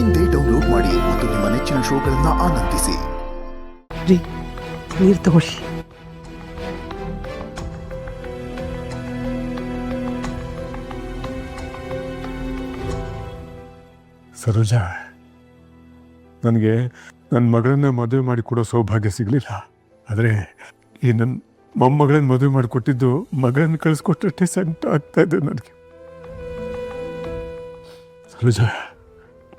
ಇಂದೇ ಡೌನ್ಲೋಡ್ ಮಾಡಿ ಮತ್ತು ನಿಮ್ಮ ನೆಚ್ಚಿನ ಶೋಗಳನ್ನು ಆನಂದಿಸಿ. ನೀರು ತಗೊಳ್ಳಿ. ಸರೋಜಾ, ನನಗೆ ನನ್ನ ಮಗಳನ್ನ ಮದುವೆ ಮಾಡಿ ಕೊಡೋ ಸೌಭಾಗ್ಯ ಸಿಗಲಿಲ್ಲ. ಆದರೆ ಈ ನನ್ನ ಮೊಮ್ಮಗಳನ್ನ ಮದುವೆ ಮಾಡಿಕೊಟ್ಟಿದ್ದು ಮಗಳನ್ನ ಕಳಿಸ್ಕೊಟ್ಟಷ್ಟೇ ಸಂಕಟ ಆಗ್ತಾ ಇದೆ ನನಗೆ. ಸರೋಜಾ,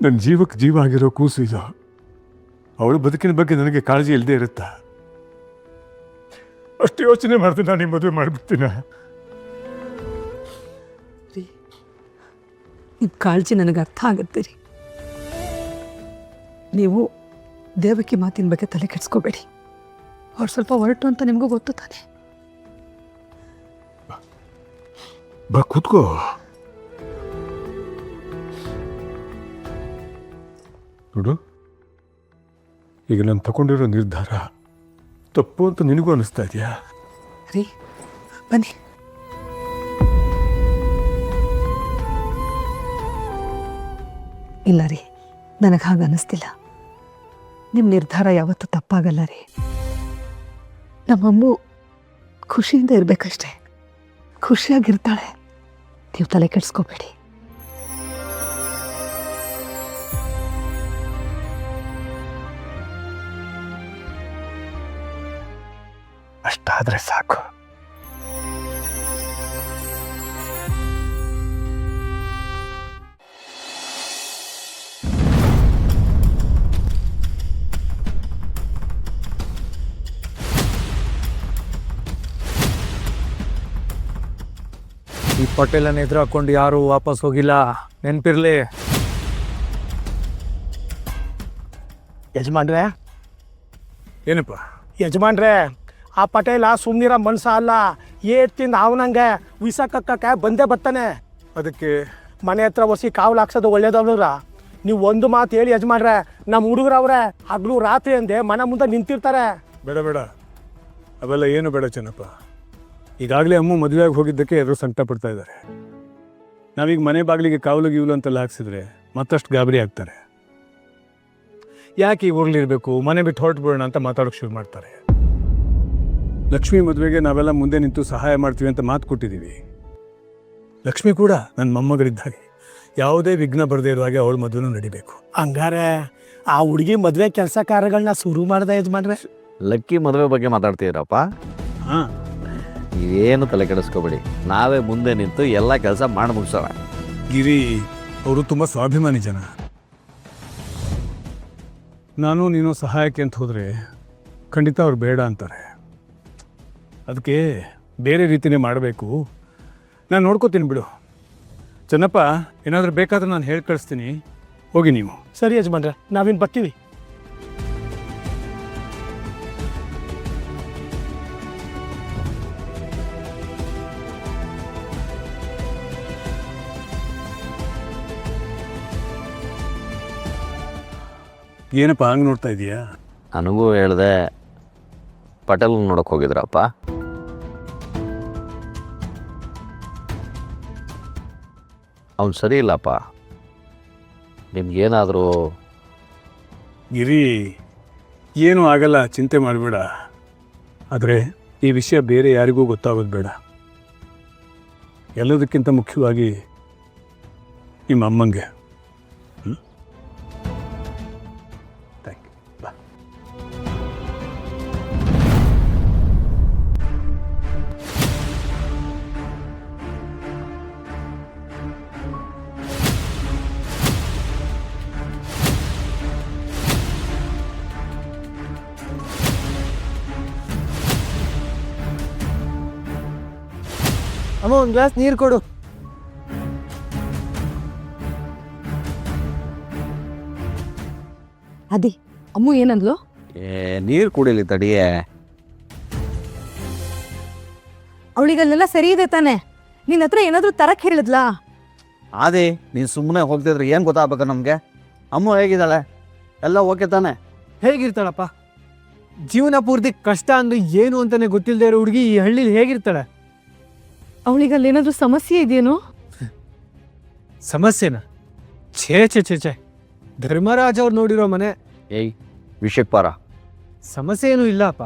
ನನ್ನ ಜೀವಕ್ಕೆ ಜೀವ ಆಗಿರೋ ಕೂಸು ಇದು. ಅವಳ ಬದುಕಿನ ಬಗ್ಗೆ ನನಗೆ ಕಾಳಜಿ ಇಲ್ಲದೆ ಇರುತ್ತಾ? ಅಷ್ಟು ಯೋಚನೆ ಮಾಡ್ತೀನಿ ನಾನು ಈ ಮದುವೆ ಮಾಡಿಬಿಡ್ತೀನ. ನಿಮ್ಮ ಕಾಳಜಿ ನನಗೆ ಅರ್ಥ ಆಗುತ್ತೆ ರೀ. ನೀವು ದೇವಕಿ ಮಾತಿನ ಬಗ್ಗೆ ತಲೆ ಕೆಡಿಸ್ಕೋಬೇಡಿ. ಅವ್ರು ಸ್ವಲ್ಪ ಹೊರಟು ಅಂತ ನಿಮಗೂ ಗೊತ್ತು ತಾನೆ. ಬಾ ಕೂತ್ಕೋ. ನೋಡು, ಈಗ ನಾನು ತಗೊಂಡಿರೋ ನಿರ್ಧಾರ ತಪ್ಪು ಅಂತ ನಿನಗೂ ಅನಿಸ್ತಾ ಇದೆಯಾ? ರೀ ಬನ್ನಿ. ಇಲ್ಲ ರೀ, ನನಗೆ ಹಾಗೆ ಅನ್ನಿಸ್ತಿಲ್ಲ. ನಿಮ್ಮ ನಿರ್ಧಾರ ಯಾವತ್ತೂ ತಪ್ಪಾಗಲ್ಲ ರೀ. ನಮ್ಮಮ್ಮು ಖುಷಿಯಿಂದ ಇರಬೇಕಷ್ಟೆ, ಖುಷಿಯಾಗಿರ್ತಾಳೆ. ನೀವು ತಲೆ ಕೆಡಿಸ್ಕೋಬೇಡಿ. ಅಷ್ಟಾದ್ರೆ ಸಾಕು. ಈ ಪಟೇಲನ್ನ ಎದುರು ಹಾಕೊಂಡು ಯಾರು ವಾಪಸ್ ಹೋಗಿಲ್ಲ, ನೆನಪಿರ್ಲಿ. ಯಜಮಾನ್ರೆ, ಏನಪ್ಪ? ಯಜಮಾನ್ರೆ, ಆ ಪಟೇಲ ಸುಮ್ಮನಿರೋ ಮನ್ಸ ಅಲ್ಲ. ಏಟ್ತಿಂದ ಅವನಂಗೆ ವಿಸಕ್ಕಕ್ಕೆ ಬಂದೇ ಬರ್ತಾನೆ. ಅದಕ್ಕೆ ಮನೆ ಹತ್ರ ಒಸಿ ಕಾವಲು ಹಾಕ್ಸೋದು ಒಳ್ಳೇದವ್ರ. ನೀವು ಒಂದು ಮಾತು ಹೇಳಿ ಯಜಮಾನ್ರೆ, ನಮ್ಮ ಹುಡುಗರವ್ರೆ ಹಗ್ಲು ರಾತ್ರಿ ಅಂದೆ ಮನೆ ಮುಂದೆ ನಿಂತಿರ್ತಾರೆ. ಬೇಡ ಬೇಡ, ಅವೆಲ್ಲ ಏನು ಬೇಡ ಚೆನ್ನಪ್ಪ. ಈಗಾಗಲೇ ಅಮ್ಮ ಮದುವೆಯಾಗಿ ಹೋಗಿದ್ದಕ್ಕೆ ಎಲ್ಲರೂ ಸಂಕಟ ಪಡ್ತಾ ಇದ್ದಾರೆ. ನಾವೀಗ ಮನೆ ಬಾಗಿಲಿಗೆ ಕಾವಲು ಗೀವಲು ಅಂತೆಲ್ಲ ಹಾಕ್ಸಿದ್ರೆ ಮತ್ತಷ್ಟು ಗಾಬರಿ ಆಗ್ತಾರೆ. ಯಾಕೆ ಈ ಊರ್ಲಿರ್ಬೇಕು, ಮನೆ ಬಿಟ್ಟು ಹೊರಟುಬಿಡೋಣ ಅಂತ ಮಾತಾಡೋಕೆ ಶುರು ಮಾಡ್ತಾರೆ. ಲಕ್ಷ್ಮಿ ಮದುವೆಗೆ ನಾವೆಲ್ಲ ಮುಂದೆ ನಿಂತು ಸಹಾಯ ಮಾಡ್ತೀವಿ ಅಂತ ಮಾತು ಕೊಟ್ಟಿದ್ದೀವಿ. ಲಕ್ಷ್ಮಿ ಕೂಡ ನನ್ನ ಮೊಮ್ಮಗಳಿದ್ದ ಹಾಗೆ, ಯಾವುದೇ ವಿಘ್ನ ಬರದೇ ಇರೋ ಹಾಗೆ ಅವಳ ಮದುವೆನೂ ನಡಿಬೇಕು. ಹಂಗಾರೆ ಆ ಹುಡುಗಿ ಮದುವೆ ಕೆಲಸ ಕಾರ್ಯಗಳನ್ನ ಶುರು ಮಾಡ್ದೆ ಯಜಮಾನ್ರೆ. ಲಕ್ಕಿ ಮದುವೆ ಬಗ್ಗೆ ಮಾತಾಡ್ತೀರಪ್ಪ? ಹಾಂ, ಇವೇನು ತಲೆ ಕೆಡಿಸ್ಕೋಬೇಡಿ, ನಾವೇ ಮುಂದೆ ನಿಂತು ಎಲ್ಲ ಕೆಲಸ ಮಾಡಿ ಮುಗಿಸೋಣ. ಗಿರಿ ಅವರು ತುಂಬ ಸ್ವಾಭಿಮಾನಿ ಜನ. ನಾನು ನೀನು ಸಹಾಯಕ್ಕೆ ಅಂತ ಹೋದರೆ ಖಂಡಿತ ಅವ್ರು ಬೇಡ ಅಂತಾರೆ. ಅದಕ್ಕೆ ಬೇರೆ ರೀತಿಯೇ ಮಾಡಬೇಕು. ನಾನು ನೋಡ್ಕೋತೀನಿ ಬಿಡು. ಚೆನ್ನಪ್ಪ, ಏನಾದರೂ ಬೇಕಾದ್ರೆ ನಾನು ಹೇಳಿ ಕಳಿಸ್ತೀನಿ, ಹೋಗಿ ನೀವು. ಸರಿ ಯಜಮಾನ್ರೆ, ನಾವಿನ್ನು ಬರ್ತೀವಿ. ಏನಪ್ಪ ಹಂಗೆ ನೋಡ್ತಾ ಇದೀಯಾ? ನನಗೂ ಹೇಳ್ದೆ, ಪಟೇಲ್ ನೋಡೋಕೆ ಹೋಗಿದ್ರಪ್ಪ? ಅವ್ನು ಸರಿ ಇಲ್ಲಪ್ಪ. ನಿಮ್ಗೇನಾದರೂ? ಗಿರಿ, ಏನೂ ಆಗಲ್ಲ, ಚಿಂತೆ ಮಾಡಬೇಡ. ಆದರೆ ಈ ವಿಷಯ ಬೇರೆ ಯಾರಿಗೂ ಗೊತ್ತಾಗೋದು ಬೇಡ. ಎಲ್ಲದಕ್ಕಿಂತ ಮುಖ್ಯವಾಗಿ ನಿಮ್ಮ ಅಮ್ಮಂಗೆ. Thank you. ಬಾ. ಅಮ್ಮ, ಒಂದು ಗ್ಲಾಸ್ ನೀರು ಕೊಡು. ಅದಿ ಅಮ್ಮು ಏನಂದ್ಲು? ನೀರು ಕುಡಿಲಿ ತಡಿಯೇ. ಅವಳಿಗಲ್ಲೆಲ್ಲ ಸರಿ ಇದೆ ತಾನೆ? ನಿನ್ನ ಹತ್ರ ಏನಾದರೂ ತರಕ್ಕೆ ಹೇಳಿದ್ಲಾ? ಅದೇ ನೀನು ಸುಮ್ಮನೆ ಹೋಗ್ತಿದ್ರೆ ಏನು ಗೊತ್ತಾಗಬೇಕು ನಮಗೆ? ಅಮ್ಮ ಹೇಗಿದ್ದಾಳೆ? ಎಲ್ಲ ಓಕೆ ತಾನೆ? ಹೇಗಿರ್ತಾಳಪ್ಪ? ಜೀವನ ಪೂರ್ತಿ ಕಷ್ಟ ಅಂದ್ರೆ ಏನು ಅಂತಾನೆ ಗೊತ್ತಿಲ್ಲದೆ ಇರೋ ಹುಡುಗಿ ಈ ಹಳ್ಳಿಲಿ ಹೇಗಿರ್ತಾಳೆ? ಅವಳಿಗಲ್ಲೇನಾದರೂ ಸಮಸ್ಯೆ ಇದೆಯೇನೋ? ಸಮಸ್ಯೆನಾ? ಛೇ ಛೇ ಛೇ ಛೇ, ಧರ್ಮರಾಜ್ ಅವ್ರು ನೋಡಿರೋ ಮನೆ. ಏಯ್ ವಿಷಯಕ್ಕೆ ಪಾರ. ಸಮಸ್ಯೆ ಏನೂ ಇಲ್ಲಪ್ಪ.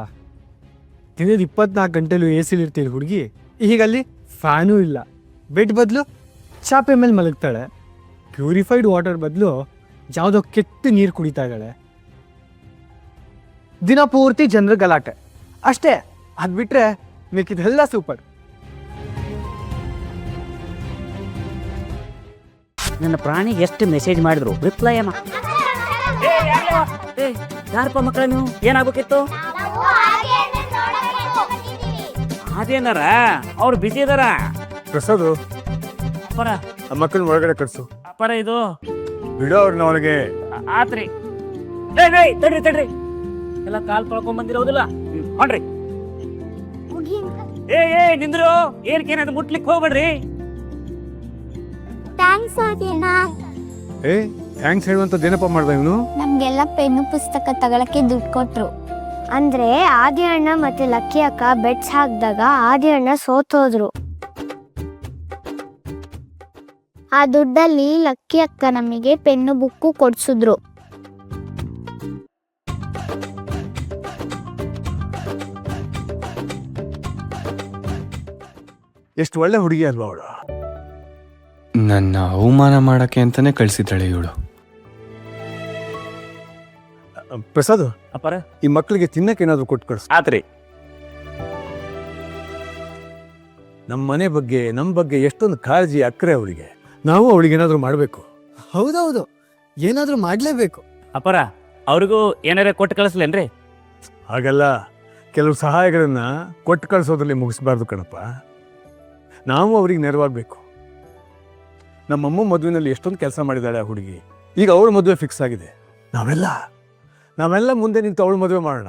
ದಿನದ 24 ಗಂಟೆಲೂ ಎ ಸಿಲಿ ಇರ್ತೀವಿ ಹುಡುಗಿ. ಈಗಲ್ಲಿ ಫ್ಯಾನೂ ಇಲ್ಲ. ಬೆಡ್ ಬದಲು ಚಾಪೆ ಮೇಲೆ ಮಲಗ್ತಾಳೆ. ಪ್ಯೂರಿಫೈಡ್ ವಾಟರ್ ಬದಲು ಯಾವುದೋ ಕೆಟ್ಟ ನೀರು ಕುಡಿತಾ ಇದ್ದಾಳೆ. ದಿನ ಪೂರ್ತಿ ಜನರ ಗಲಾಟೆ ಅಷ್ಟೇ. ಅದು ಬಿಟ್ರೆ ಮಿಕ್ಕಿದೆಲ್ಲ ಸೂಪರ್. ನನ್ನ ಪ್ರಾಣಿಗೆ ಎಷ್ಟು ಮೆಸೇಜ್ ಮಾಡಿದ್ರು ರಿಪ್ಲೈ ಅಮ್ಮ. ಯಾರಪ್ಪ ಮಕ್ಕಳ ನೀವು ಏನಾಗಬೇಕಿತ್ತು? ಅದೇನಾರ ಅವ್ರು ಬಿಸಿ ಇದಾರ. ಪ್ರಸಾದ್ ಅಪ್ಪರ ಆ ಮಕ್ಕಳನ್ನ ಒಳಗಡೆ ಕಳ್ಸು. ಅಪ್ಪರ ಇದು ಬಿಡೋ ಅವ್ರನ್ನ ಅವನಿಗೆ. ಆತ್ರಿ. ತಡ್ರಿ ತಡ್ರಿ, ಎಲ್ಲ ಕಾಲ್ ತೊಳ್ಕೊಂಡ್ ಬಂದಿರೋದಿಲ್ಲ. ಹೊಂಡ್ರಿ. ಏ ನಿಂದ್ರು, ಏನಕ್ಕೇನದು ಮುಟ್ಲಿಕ್ಕೆ ಹೋಗ್ಬೇಡ್ರಿ. ಥ್ಯಾಂಕ್ಸ್ ಆದಿಯಣ್ಣ. ಏ ಥ್ಯಾಂಕ್ಸ್ ಹೇಳುವಂಥದ್ದು ಏನಪ್ಪ ಮಾಡ್ದ ಇವನು? ನಮ್ಗೆಲ್ಲ ಪೆನ್ನು ಪುಸ್ತಕ ತಗೊಳಕ್ಕೆ ದುಡ್ಡು ಕೊಟ್ರು. ಅಂದ್ರೆ ಆದಿ ಅಣ್ಣ ಮತ್ತೆ ಲಕ್ಕಿ ಅಕ್ಕ ಬೆಟ್ಸ್ ಹಾಕಿದಾಗ ಆದಿ ಅಣ್ಣ ಸೋತೋದ್ರು. ಆ ದುಡ್ಡಲ್ಲಿ ಲಕ್ಕಿ ಅಕ್ಕ ನಮಗೆ ಪೆನ್ನು ಬುಕ್ಕು ಕೊಡ್ಸಿದ್ರು. ಎಷ್ಟು ಒಳ್ಳೆ ಹುಡುಗಿ ಅಲ್ವಾ ಅವಳು? ನನ್ನ ಅವಮಾನ ಮಾಡಕ್ಕೆ ಅಂತಾನೆ ಕಳಿಸಿದ್ದಾಳೆ ಇವಳು. ಪ್ರಸಾದ್ ಅಪ್ಪರ ಈ ಮಕ್ಕಳಿಗೆ ತಿನ್ನಕ್ಕೆ ಏನಾದ್ರು ಕೊಟ್ಟು ಕಳಿಸ್. ಆತ್ರಿ. ನಮ್ಮ ಮನೆ ಬಗ್ಗೆ ನಮ್ಮ ಬಗ್ಗೆ ಎಷ್ಟೊಂದು ಕಾಳಜಿ ಅಕ್ಕರೆ ಅವಳಿಗೆ. ನಾವು ಅವಳಿಗೆ ಏನಾದ್ರು ಮಾಡಬೇಕು. ಹೌದೌದು, ಏನಾದರೂ ಮಾಡಲೇಬೇಕು. ಅಪ್ಪರ ಅವ್ರಿಗೂ ಏನಾರ ಕೊಟ್ಟು ಕಳಿಸ್ಲೇನ್ರಿ? ಹಾಗಲ್ಲ, ಕೆಲವು ಸಹಾಯಗಳನ್ನ ಕೊಟ್ಟು ಕಳಿಸೋದ್ರಲ್ಲಿ ಮುಗಿಸ್ಬಾರ್ದು ಕಣಪ್ಪ. ನಾವು ಅವ್ರಿಗೆ ನೆರವಾಗಬೇಕು. ನಮ್ಮಮ್ಮ ಮದುವೆನಲ್ಲಿ ಎಷ್ಟೊಂದು ಕೆಲಸ ಮಾಡಿದ್ದಾಳೆ ಆ ಹುಡುಗಿ. ಈಗ ಅವಳ ಮದುವೆ ಫಿಕ್ಸ್ ಆಗಿದೆ. ನಾವೆಲ್ಲ ಮುಂದೆ ನಿಂತು ಅವಳ ಮದುವೆ ಮಾಡೋಣ.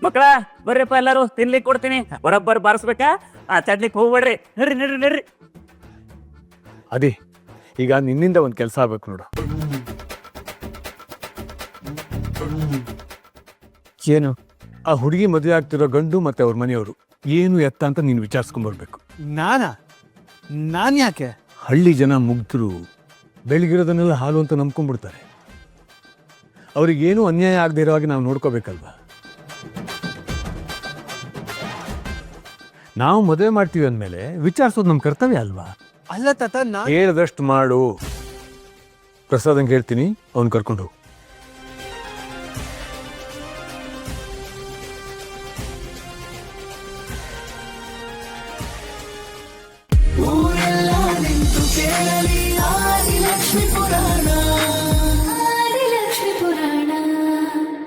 ಮಕ್ಕಳ ಬರ್ರಿಪ್ಪ, ಎಲ್ಲಾರು ತಿನ್ಲಿಕ್ಕೆ ಕೊಡ್ತೀನಿ. ಬರೋಬ್ಬರ್ ಬಾರಿಸ್ಬೇಕಾ? ಚಡ್ಲಿಕ್ಕೆ ಹೋಗ್ಬೇಡ್ರಿ. ನಡ್ರಿ. ಅದೇ ಈಗ ನಿನ್ನಿಂದ ಒಂದು ಕೆಲಸ ಆಗ್ಬೇಕು ನೋಡು. ಏನು? ಆ ಹುಡುಗಿ ಮದುವೆ ಆಗ್ತಿರೋ ಗಂಡು ಮತ್ತೆ ಅವ್ರ ಮನೆಯವರು ಏನು ಎತ್ತ ಅಂತ ನೀನು ವಿಚಾರಿಸ್ಕೊಂಡ್ಬರ್ಬೇಕು. ನಾನು ಯಾಕೆ? ಹಳ್ಳಿ ಜನ ಮುಗ್ಧರು ಬೆಳಗಿರೋದನ್ನೆಲ್ಲ ಹಾಲು ಅಂತ ನಂಬ್ಕೊಂಡ್ಬಿಡ್ತಾರೆ. ಅವ್ರಿಗೇನು ಅನ್ಯಾಯ ಆಗದೆ ಇರೋ ಹಾಗೆ ನಾವು ನೋಡ್ಕೋಬೇಕಲ್ವಾ. ನಾವು ಮದುವೆ ಮಾಡ್ತೀವಿ ಅಂದಮೇಲೆ ವಿಚಾರಿಸೋದು ನಮ್ಮ ಕರ್ತವ್ಯ ಅಲ್ವಾ? ಅಲ್ಲ ತಾತ, ಹೇಳಿದಷ್ಟು ಮಾಡು. ಪ್ರಸಾದಂಗೆ ಹೇಳ್ತೀನಿ, ಅವ್ನು ಕರ್ಕೊಂಡು ಹೋಗು. ಊರೆಲ್ಲ ನಿಂತು ಕೇಳಲಿ